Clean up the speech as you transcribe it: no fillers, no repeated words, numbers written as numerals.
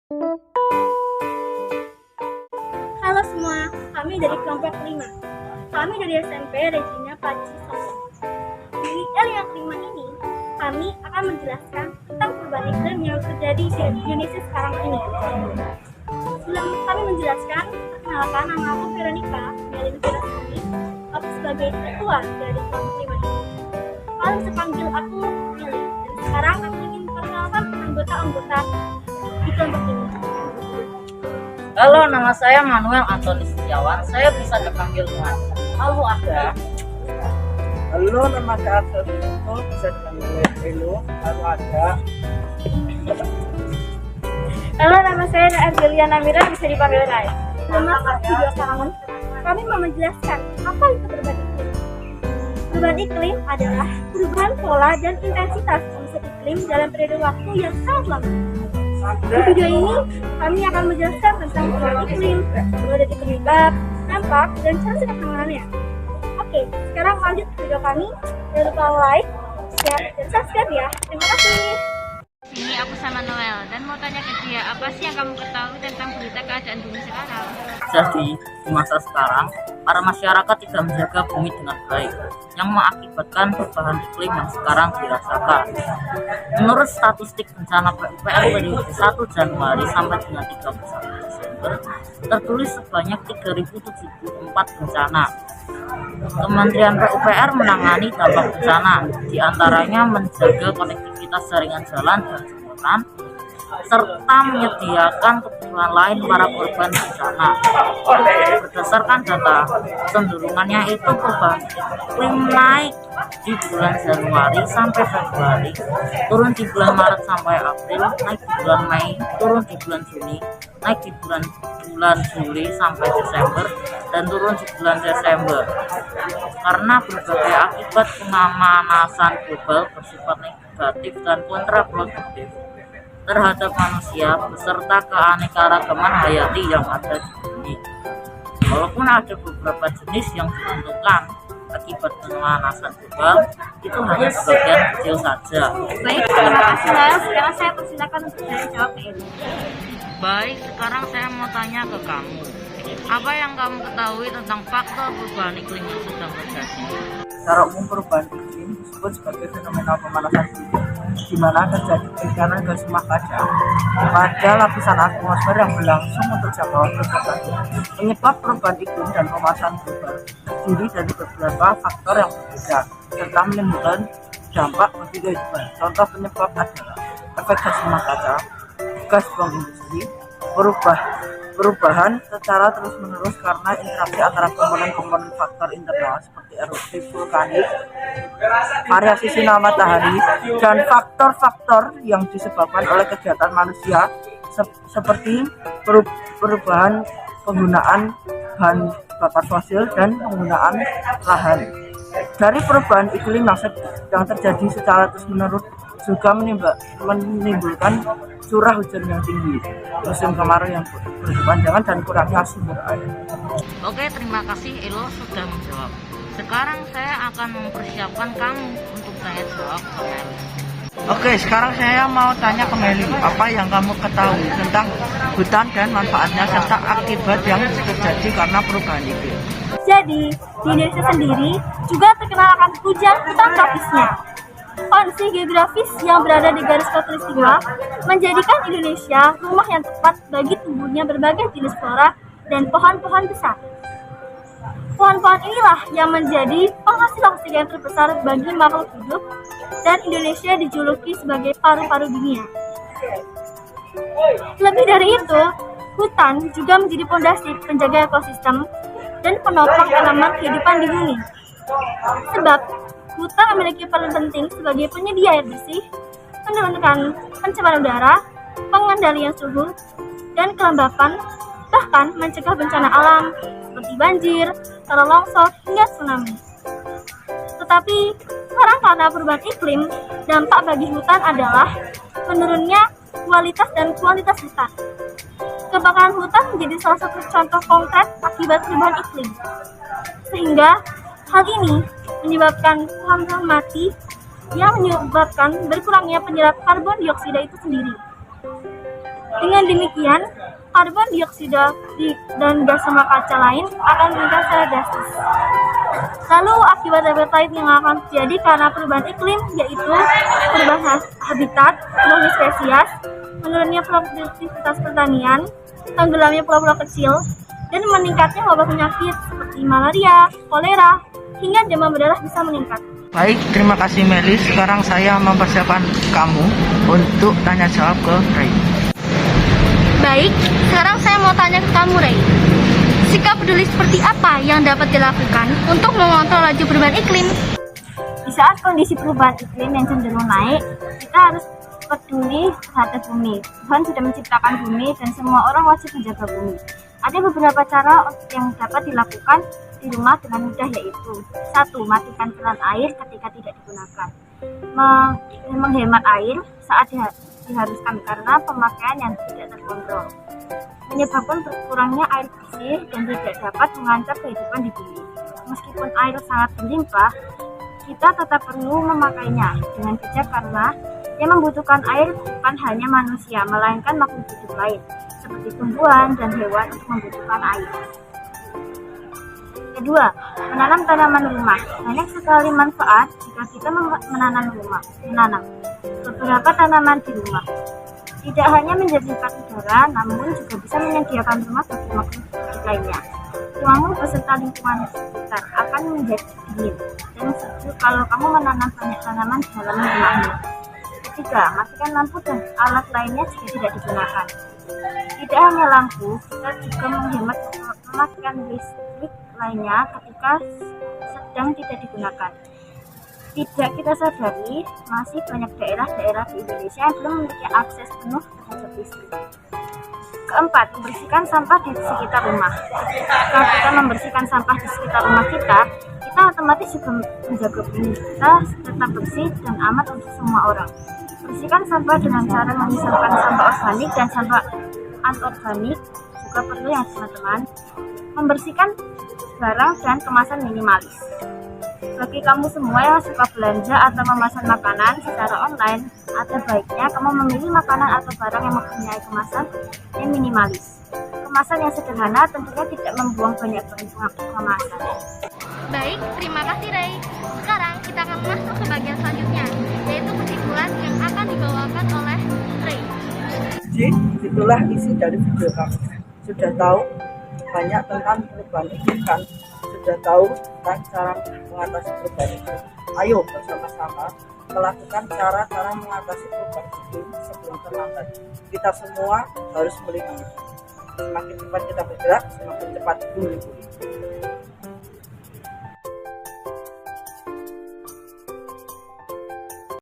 Halo semua, kami dari kelompok 5. Kami dari SMP Regina Paci Solo. Di WL yang kelima ini, kami akan menjelaskan tentang perubahan iklim yang terjadi di Indonesia sekarang ini. Sebelum kami menjelaskan, perkenalkan, nama aku Veronica Melin Firasani. Aku sebagai ketua dari kelompok 5 ini. Kalian bisa panggil aku Meli. Dan sekarang aku ingin memperkenalkan anggota-anggota di kelompok ini. Halo, nama saya Manuel Antoni Setiawan. Saya bisa dipanggil Tuhan. Lalu ada. Halo, nama saya Axel Pinto, bisa dipanggil Elo. Lalu ada. Halo, nama saya Argelia Namira, bisa dipanggil Rai. Nama video karangan, kami mau menjelaskan apa itu perubahan iklim. Perubahan iklim adalah perubahan pola dan intensitas kondisi iklim dalam periode waktu yang sangat lama. Di video ini, kami akan menjelaskan tentang perubahan iklim, mulai dari penyebab, dampak, dan cara penanganannya. Oke, sekarang lanjut ke video kami. Jangan lupa like, share, dan subscribe ya. Terima kasih. Ini aku sama Noel dan mau tanya ke dia, apa sih yang kamu ketahui tentang berita keadaan bumi sekarang? Jadi, di masa sekarang, para masyarakat tidak menjaga bumi dengan baik, yang mengakibatkan perubahan iklim yang sekarang dirasakan. Menurut statistik bencana PUPR periode 1 Januari sampai dengan 31 Desember, tertulis sebanyak 3.074 bencana. Kementerian PUPR menangani dampak bencana, diantaranya menjaga konektivitas jaringan jalan dan jembatan, serta menyediakan kebutuhan lain para korban bencana. Berdasarkan data, cenderungannya itu perubahan iklim naik di bulan Januari sampai Februari, turun di bulan Maret sampai April, naik di bulan Mei, turun di bulan Juni, naik di bulan Juli sampai Desember, dan turun di bulan Desember. Karena berbagai akibat pemanasan global bersifat negatif dan kontraproduktif terhadap manusia beserta keanekaragaman hayati yang ada di bumi. Walaupun ada beberapa jenis yang diuntungkan akibat pemanasan global, itu hanya sebagian kecil saja. Baik, terima kasih Noel. Sekarang saya persilakan untuk menjawab ini. Baik, sekarang saya mau tanya ke kamu. Apa yang kamu ketahui tentang faktor perubahan iklim yang sedang terjadi? Secara umum perubahan iklim disebut sebagai fenomena pemanasan bumi, di mana terjadi perikanan gas rumah kaca pada lapisan atmosfer yang berlangsung untuk jangka waktu tertentu. Penyebab perubahan iklim dan pemanasan global terdiri dari beberapa faktor yang berbeda, serta menimbulkan dampak bagi kehidupan. Contoh penyebab adalah efek gas rumah kaca, gas buang industri, perubahan secara terus-menerus karena interaksi antara komponen-komponen faktor internal seperti erupsi vulkanik, variasi sinar matahari, dan faktor-faktor yang disebabkan oleh kegiatan manusia seperti perubahan penggunaan bahan bakar fosil dan penggunaan lahan. Dari perubahan iklim yang terjadi secara terus-menerus juga menimbulkan curah hujan yang tinggi, musim kemarau yang berkepanjangan, dan kurangnya sumber air. Oke, terima kasih Elo sudah menjawab. Sekarang saya akan mempersiapkan kamu untuk tanya jawab ke Meli. Oke, sekarang saya mau tanya ke Meli, apa yang kamu ketahui tentang hutan dan manfaatnya serta akibat yang terjadi karena perubahan iklim? Jadi, di Indonesia sendiri juga terkenal akan hujan hutan tropisnya. Kondisi geografis yang berada di garis khatulistiwa menjadikan Indonesia rumah yang tepat bagi tumbuhnya berbagai jenis flora dan pohon-pohon besar. Pohon-pohon inilah yang menjadi penghasil oksigen terbesar bagi makhluk hidup, dan Indonesia dijuluki sebagai paru-paru dunia. Lebih dari itu, hutan juga menjadi fondasi penjaga ekosistem dan penopang elemen kehidupan di bumi. Sebab hutan memiliki peran penting sebagai penyedia air bersih, menurunkan pencemaran udara, pengendalian suhu dan kelembapan, bahkan mencegah bencana alam seperti banjir, tanah longsor, hingga tsunami. Tetapi sekarang karena perubahan iklim, dampak bagi hutan adalah menurunnya kualitas dan kualitas hutan. Kebakaran hutan menjadi salah satu contoh konkret akibat perubahan iklim. Sehingga hal ini menyebabkan pohon-pohon mati yang menyebabkan berkurangnya penyerap karbon dioksida itu sendiri. Dengan demikian, karbon dioksida dan gas rumah kaca lain akan meningkat secara drastis. Lalu akibat lain yang akan terjadi karena perubahan iklim yaitu perubahan habitat, penurunnya spesies, menurunnya produktivitas pertanian, tenggelamnya pulau-pulau kecil, dan meningkatnya wabah penyakit seperti malaria, kolera, hingga demam berdarah bisa meningkat. Baik, terima kasih Meli. Sekarang saya mempersiapkan kamu untuk tanya jawab ke Ray. Baik, sekarang saya mau tanya ke kamu, Ray. Sikap peduli seperti apa yang dapat dilakukan untuk mengontrol laju perubahan iklim? Di saat kondisi perubahan iklim yang cenderung naik, kita harus peduli terhadap bumi. Tuhan sudah menciptakan bumi dan semua orang wajib menjaga bumi. Ada beberapa cara yang dapat dilakukan di rumah dengan mudah, yaitu 1. Matikan keran air ketika tidak digunakan. Menghemat air saat diharuskan karena pemakaian yang tidak terkontrol menyebabkan berkurangnya air bersih dan tidak dapat mengancam kehidupan di bumi. Meskipun air sangat berlimpah, kita tetap perlu memakainya dengan bijak karena yang membutuhkan air bukan hanya manusia, melainkan makhluk hidup lain seperti tumbuhan dan hewan untuk membutuhkan air. Kedua, menanam tanaman rumah. Banyak sekali manfaat jika kita menanam beberapa tanaman di rumah. Tidak hanya menjernihkan udara, namun juga bisa menyediakan rumah bagi makhluk hidup lainnya. Ruangmu beserta lingkungan sekitar akan menjadi dingin dan sejuk kalau kamu menanam banyak tanaman di dalam rumahmu. Ketiga, matikan lampu dan alat lainnya jika tidak digunakan. Tidak hanya lampu, kita juga menghemat mematikan listrik lainnya ketika sedang tidak digunakan. Tidak kita sadari, masih banyak daerah-daerah di Indonesia yang belum memiliki akses penuh terhadap listrik. Keempat, membersihkan sampah di sekitar rumah. Jika kita membersihkan sampah di sekitar rumah kita otomatis juga menjaga bumi kita tetap bersih dan aman untuk semua orang. Bersihkan sampah dengan cara memisahkan sampah organik dan sampah anorganik juga perlu ya teman-teman. Membersihkan barang dan kemasan minimalis. Bagi kamu semua yang suka belanja atau memesan makanan secara online, ada baiknya kamu memilih makanan atau barang yang mempunyai kemasan yang minimalis. Kemasan yang sederhana tentunya tidak membuang banyak bahan kemasan. Baik, terima kasih Ray. Sekarang kita akan masuk ke bagian selanjutnya, yaitu kesimpulan yang akan dibawakan oleh Ray. Jadi, itulah isi dari video kami. Sudah tahu banyak tentang perubahan iklim kan? Sudah tahu tentang cara mengatasi perubahan iklim. Ayo bersama-sama melakukan cara-cara mengatasi perubahan iklim sebelum terlambat. Kita semua harus melindungi. Semakin cepat kita bergerak, semakin cepat bumi pulih.